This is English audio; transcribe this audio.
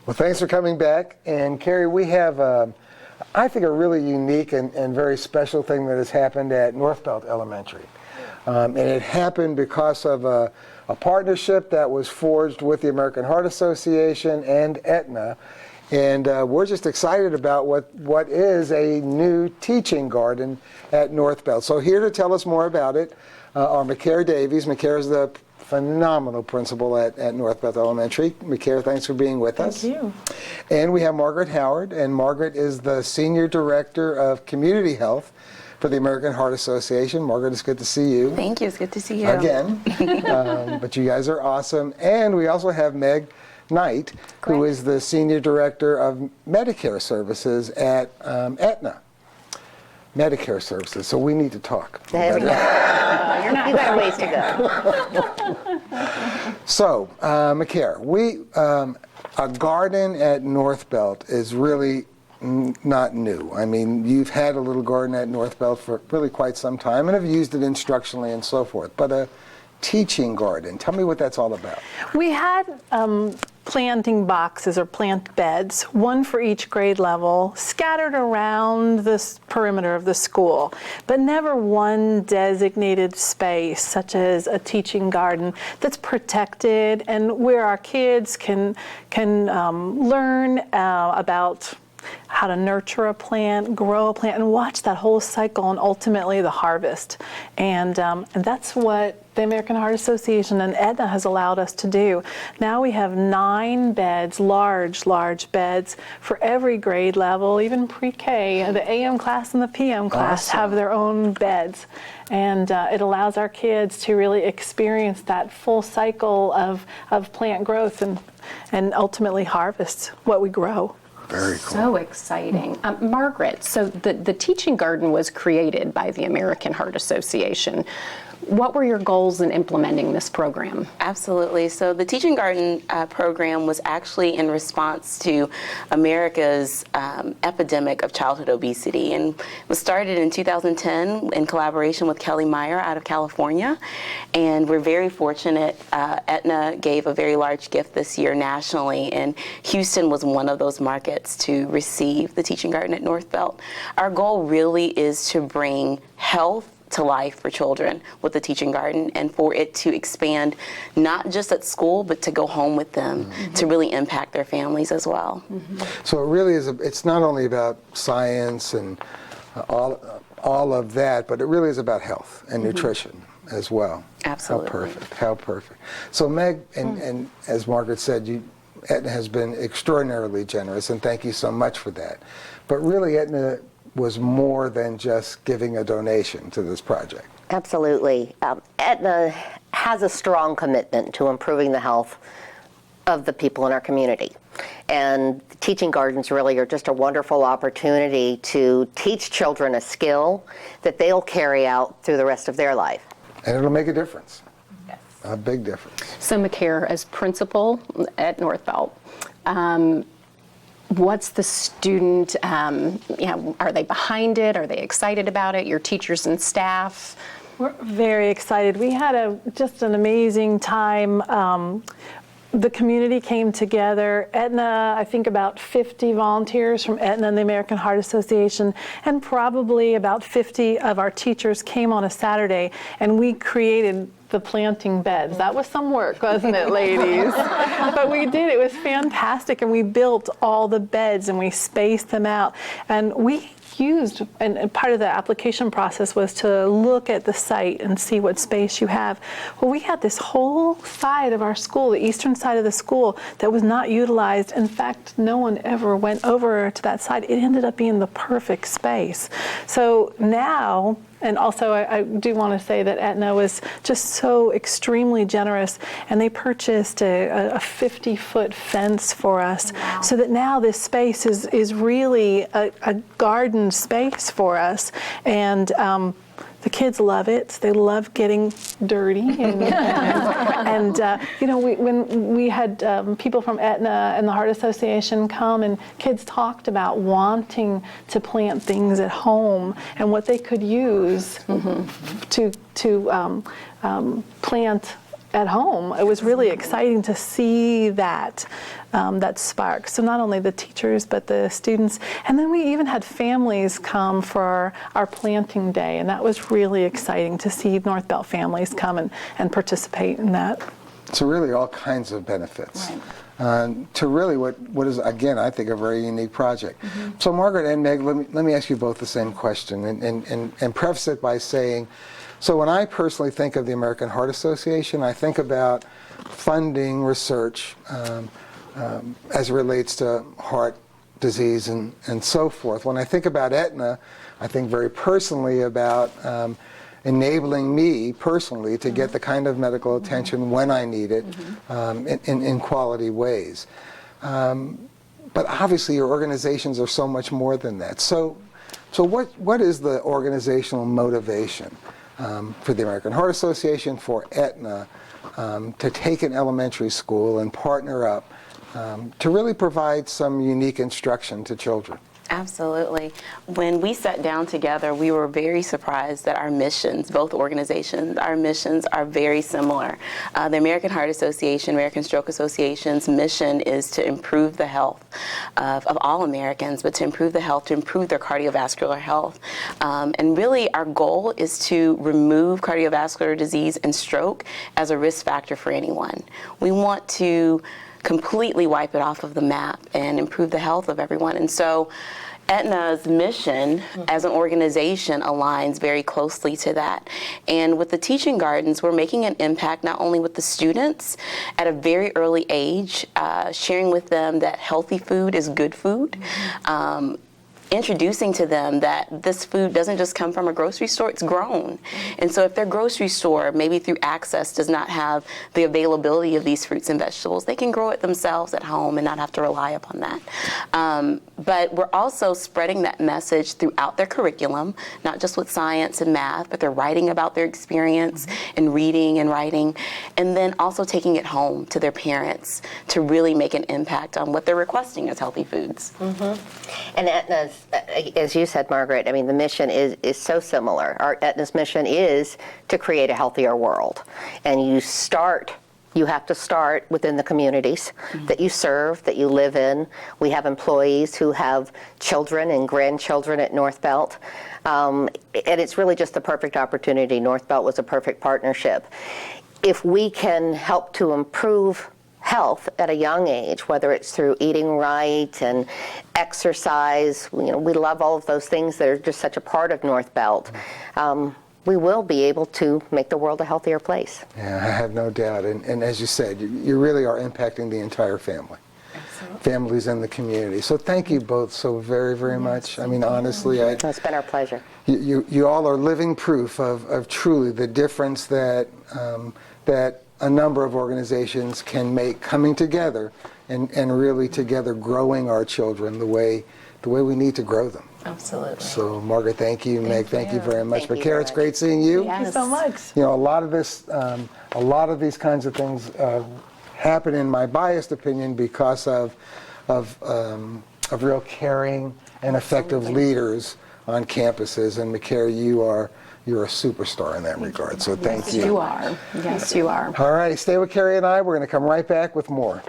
Well, thanks for coming back. And Carrie, we have, I think, a really unique and very special thing that has happened at Northbelt Elementary. And it happened because of a partnership that was forged with the American Heart Association and Aetna. And we're just excited about what is a new teaching garden at Northbelt. So here to tell us more about it are Macaire Davies. Macaire is the phenomenal principal at Northbelt Elementary. Macaire, thanks for being with us. Thank you. And we have Margaret Howard, and Margaret is the Senior Director of Community Health for the American Heart Association. Margaret, it's good to see you. Thank you, it's good to see you. Again. But you guys are awesome. And we also have Meg Knight, who is the Senior Director of Medicare Services at Aetna. Medicare Services, so we need to talk. There we go. You got a ways to go. So, Macaire, a garden at Northbelt is really not new. I mean, you've had a little garden at Northbelt for really quite some time and have used it instructionally and so forth. But a teaching garden, tell me what that's all about. We had planting boxes or plant beds, one for each grade level, scattered around the perimeter of the school, but never one designated space, such as a teaching garden, that's protected and where our kids can learn about how to nurture a plant, grow a plant, and watch that whole cycle and ultimately the harvest. And that's what the American Heart Association and Aetna has allowed us to do. Now we have 9 beds, large beds for every grade level, even pre-K. The AM class and the PM class have their own beds. And it allows our kids to really experience that full cycle of plant growth and ultimately harvest what we grow. Very cool. So exciting. Margaret, so the teaching garden was created by the American Heart Association. What were your goals in implementing this program? Absolutely. So the Teaching Garden program was actually in response to America's epidemic of childhood obesity, and was started in 2010 in collaboration with Kelly Meyer out of California. And we're very fortunate. Aetna gave a very large gift this year nationally, and Houston was one of those markets to receive the Teaching Garden at Northbelt. Our goal really is to bring health to life for children with the Teaching Garden, and for it to expand not just at school but to go home with them, to really impact their families as well. So it really is, it's not only about science and all of that, but it really is about health and nutrition as well. Absolutely. How perfect. So Meg, and as Margaret said, Aetna has been extraordinarily generous, and thank you so much for that. But really Aetna was more than just giving a donation to this project. Absolutely. Aetna has a strong commitment to improving the health of the people in our community. And teaching gardens really are just a wonderful opportunity to teach children a skill that they'll carry out through the rest of their life. And it'll make a difference. Yes. A big difference. So Macaire, as principal at Northbelt, what's the student, are they behind it? Are they excited about it? Your teachers and staff? We're very excited. We had just an amazing time. The community came together. Aetna, I think about 50 volunteers from Aetna and the American Heart Association, and probably about 50 of our teachers came on a Saturday, and we created the planting beds. That was some work, wasn't it, ladies? But we did. It was fantastic, and we built all the beds, and we spaced them out. And we used, and part of the application process was to look at the site and see what space you have. Well, we had this whole side of our school, the eastern side of the school, that was not utilized. In fact, no one ever went over to that side. It ended up being the perfect space. So now, and also I do want to say that Aetna was just so extremely generous, and they purchased a 50-foot fence for us. Wow. So that now this space is really a garden space for us. And the kids love it. They love getting dirty. And when we had people from Aetna and the Heart Association come, and kids talked about wanting to plant things at home and what they could use to plant at home. It was really exciting to see that that spark. So not only the teachers, but the students. And then we even had families come for our planting day, and that was really exciting to see North Belt families come and participate in that. So really all kinds of benefits. To really what is, again, I think a very unique project. So Margaret and Meg, let me ask you both the same question and preface it by saying, so when I personally think of the American Heart Association, I think about funding research as it relates to heart disease and so forth. When I think about Aetna, I think very personally about enabling me personally to get the kind of medical attention when I need it in quality ways. But obviously your organizations are so much more than that. So what is the organizational motivation for the American Heart Association, for Aetna, to take an elementary school and partner up to really provide some unique instruction to children? Absolutely. When we sat down together, we were very surprised that our missions, both organizations, our missions are very similar. The American Heart Association, American Stroke Association's mission is to improve the health of all Americans, but to improve the health, to improve their cardiovascular health. And really our goal is to remove cardiovascular disease and stroke as a risk factor for anyone. We want to completely wipe it off of the map and improve the health of everyone. And so Aetna's mission as an organization aligns very closely to that. And with the teaching gardens, we're making an impact not only with the students at a very early age, sharing with them that healthy food is good food, introducing to them that this food doesn't just come from a grocery store, it's grown. And so if their grocery store, maybe through access, does not have the availability of these fruits and vegetables, they can grow it themselves at home and not have to rely upon that. But we're also spreading that message throughout their curriculum, not just with science and math, but they're writing about their experience and reading and writing, and then also taking it home to their parents to really make an impact on what they're requesting as healthy foods. And Aetna's, as you said, Margaret, I mean, the mission is so similar. Our Aetna's mission is to create a healthier world. And you have to start within the communities that you serve, that you live in. We have employees who have children and grandchildren at North Belt. And it's really just the perfect opportunity. North Belt was a perfect partnership. If we can help to improve health at a young age, whether it's through eating right and exercise, we love all of those things that are just such a part of North Belt. We will be able to make the world a healthier place. Yeah, I have no doubt. And as you said, you really are impacting the entire family. Absolutely. Families in the community. So thank you both so very, very much. I mean, honestly, It's been our pleasure. You all are living proof of truly the difference that that a number of organizations can make coming together and really together growing our children the way we need to grow them. Absolutely. So Margaret, thank you. Meg, thank you very much. Thank you Macaire, very it's much. great seeing you. Thank you so much. You know, a lot of these kinds of things happen, in my biased opinion, because of real caring and effective leaders on campuses. And Macaire, you're a superstar in that regard. So thank you. You are. Yes, you are. All right, stay with Carrie and I. We're going to come right back with more.